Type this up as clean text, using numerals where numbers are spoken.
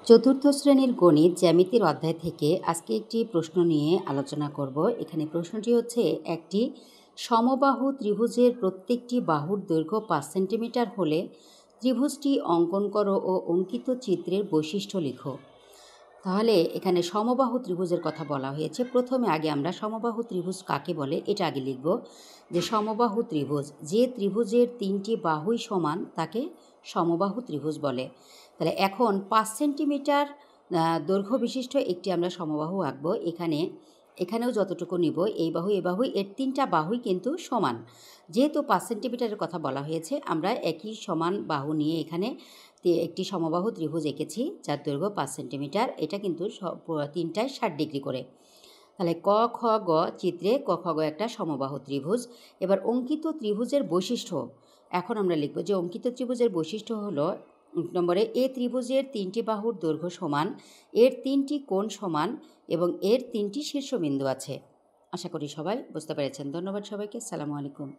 চতুর্থ শ্রেণীর গণিত জ্যামিতির অধ্যায় থেকে আজকে একটি প্রশ্ন নিয়ে আলোচনা করব। এখানে প্রশ্নটি হচ্ছে, একটি সমবাহু ত্রিভুজের প্রত্যেকটি বাহুর দৈর্ঘ্য 5 সেন্টিমিটার হলে ত্রিভুজটি অঙ্কন করো ও অঙ্কিত চিত্রের বৈশিষ্ট্য লিখো। তাহলে এখানে সমবাহু ত্রিভুজের কথা বলা হয়েছে। প্রথমে আমরা সমবাহু ত্রিভুজ কাকে বলে এটা আগে লিখব, যে সমবাহু ত্রিভুজ যে ত্রিভুজের 3টি বাহুই সমান তাকে সমবাহু ত্রিভুজ বলে। তাহলে এখন 5 সেন্টিমিটার দৈর্ঘ্য বিশিষ্ট একটি আমরা সমবাহু আঁকবো। এখানেও যতটুকু নিব, এই বাহু এ বাহু এর 3টা বাহুই কিন্তু সমান। যেহেতু 5 সেন্টিমিটারের কথা বলা হয়েছে, আমরা একই সমান বাহু নিয়ে এখানে একটি সমবাহু ত্রিভুজ এঁকেছি যার দৈর্ঘ্য 5 সেন্টিমিটার। এটা কিন্তু 3টায় 60 ডিগ্রি করে। তাহলে ক খ গ চিত্রে ক খ গ একটা সমবাহু ত্রিভুজ। এবার অঙ্কিত ত্রিভুজের বৈশিষ্ট্য এখন আমরা লিখব, যে অঙ্কিত ত্রিভুজের বৈশিষ্ট্য হলো নম্বরে এ ত্রিভুজের 3টি বাহুর দৈর্ঘ্য সমান, এর 3টি কোণ সমান এবং এর 3টি শীর্ষবিন্দু আছে। আশা করি সবাই বুঝতে পেরেছেন। ধন্যবাদ সবাইকে। আসসালামু আলাইকুম।